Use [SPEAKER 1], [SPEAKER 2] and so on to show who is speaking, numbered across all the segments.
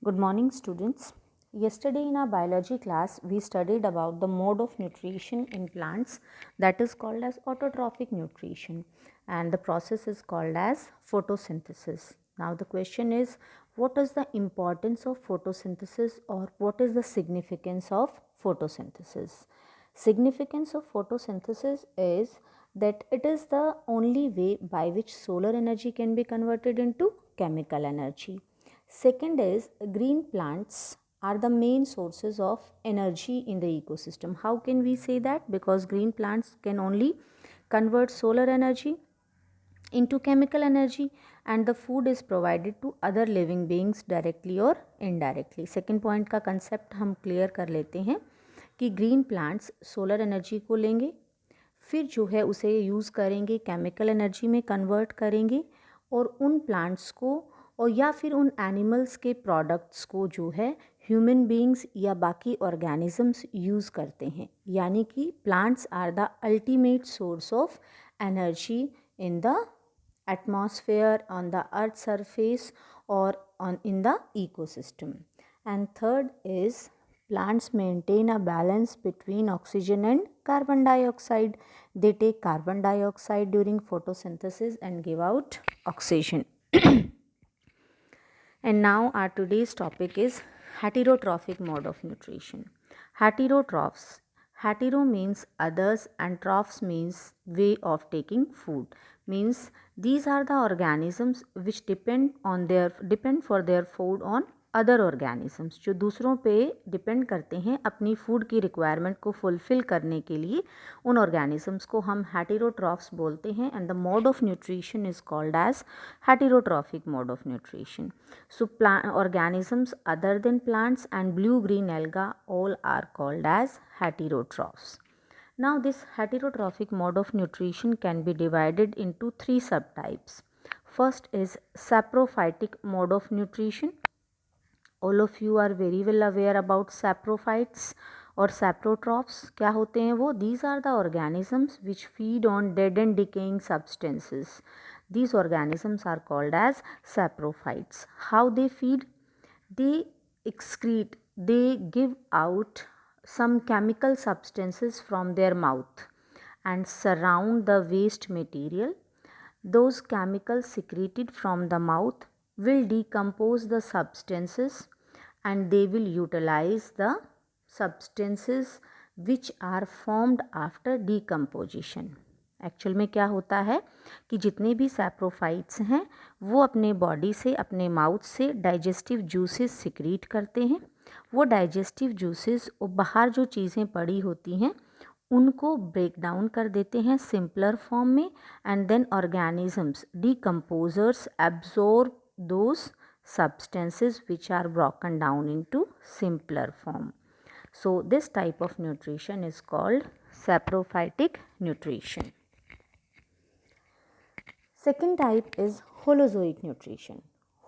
[SPEAKER 1] Good morning, students. Yesterday in our biology class, we studied about the mode of nutrition in plants that is called as autotrophic nutrition, and the process is called as photosynthesis. Now the question is, what is the importance of photosynthesis, or what is the significance of photosynthesis? Significance of photosynthesis is that it is the only way by which solar energy can be converted into chemical energy. Second is, green plants are the main sources of energy in the ecosystem. How can we say that? Because green plants can only convert solar energy into chemical energy, and the food is provided to other living beings directly or indirectly. Second point का concept हम clear कर लेते हैं कि green plants solar energy को लेंगे, फिर जो है उसे यूज़ करेंगे, केमिकल एनर्जी में कन्वर्ट करेंगे और उन प्लांट्स को और या फिर उन एनिमल्स के प्रोडक्ट्स को जो है ह्यूमन बीइंग्स या बाकी ऑर्गेनिजम्स यूज़ करते हैं. यानी कि plants are the ultimate source of energy in the atmosphere, on the earth surface, or in the ecosystem. And third is, plants maintain a balance between oxygen and carbon dioxide. They take carbon dioxide during photosynthesis and give out oxygen. And now our today's topic is heterotrophic mode of nutrition. Heterotrophs. Hetero means others and trophs means way of taking food. Means these are the organisms which depend for their food on other organisms, जो दूसरों पे depend करते हैं अपनी food की requirement को fulfil करने के लिए. उन ऑर्गेनिजम्स को हम हेटेरोट्रॉफ्स बोलते हैं. And the mode of nutrition is called as heterotrophic mode of nutrition. So organisms other than plants and blue green alga all are called as heterotrophs. Now this heterotrophic mode of nutrition can be divided into three subtypes. First is saprophytic mode of nutrition. All of you are very well aware about saprophytes or saprotrophs. क्या होते हैं वो? These are the organisms which feed on dead and decaying substances. These organisms are called as saprophytes. How they feed? They excrete, they give out some chemical substances from their mouth and surround the waste material. Those chemicals secreted from the mouth will decompose the substances and they will utilize the substances which are formed after decomposition. Actual में क्या होता है कि जितने भी saprophytes हैं वो अपने बॉडी से, अपने माउथ से डाइजेस्टिव जूसेस सिक्रीट करते हैं. वो डाइजेस्टिव जूसेस और बाहर जो चीज़ें पड़ी होती हैं उनको ब्रेक डाउन कर देते हैं सिंपलर फॉर्म में. And then organisms decomposers absorb those substances which are broken down into simpler form. So this type of nutrition is called saprophytic nutrition. Second type is holozoic nutrition.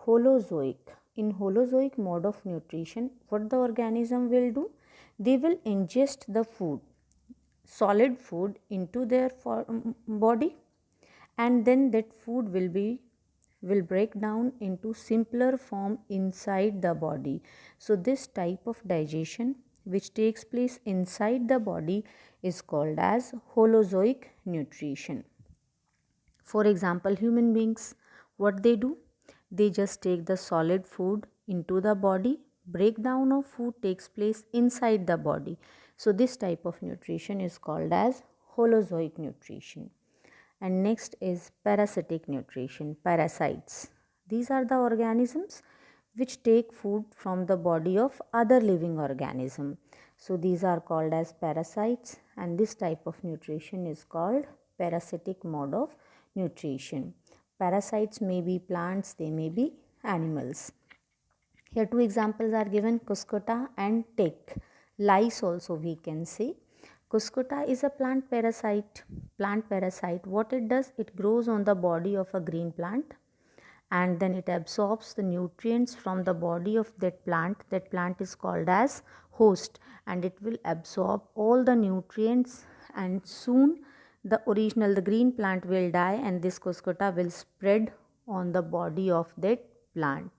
[SPEAKER 1] Holozoic. In holozoic mode of nutrition, what the organism will do? They will ingest the food, solid food, into their body, and then that food will break down into simpler form inside the body. So this type of digestion which takes place inside the body is called as holozoic nutrition. For example, human beings, what they do? They just take the solid food into the body. Breakdown of food takes place inside the body. So this type of nutrition is called as holozoic nutrition. And next is parasitic nutrition, parasites. These are the organisms which take food from the body of other living organism. So these are called as parasites, and this type of nutrition is called parasitic mode of nutrition. Parasites may be plants, they may be animals. Here two examples are given, Cuscuta and tick. Lice also we can say. Cuscuta is a plant parasite. Plant parasite, what it does? It grows on the body of a green plant and then it absorbs the nutrients from the body of that plant. That plant is called as host, and it will absorb all the nutrients, and soon the green plant will die and this Cuscuta will spread on the body of that plant.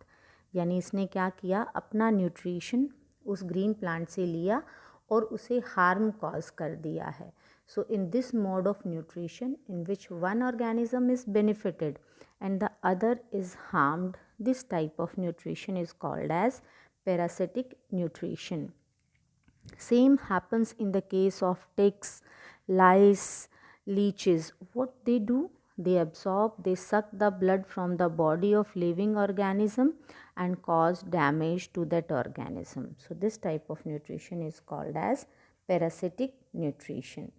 [SPEAKER 1] यानी इसने क्या किया, अपना nutrition उस green plant से लिया और उसे हार्म कॉज कर दिया है. So in this mode of nutrition in which one organism is benefited and the other is harmed, this type of nutrition is called as parasitic nutrition. Same happens in the case of ticks, lice, leeches. What they do? They absorb, they suck the blood from the body of living organism and cause damage to that organism. So this type of nutrition is called as parasitic nutrition.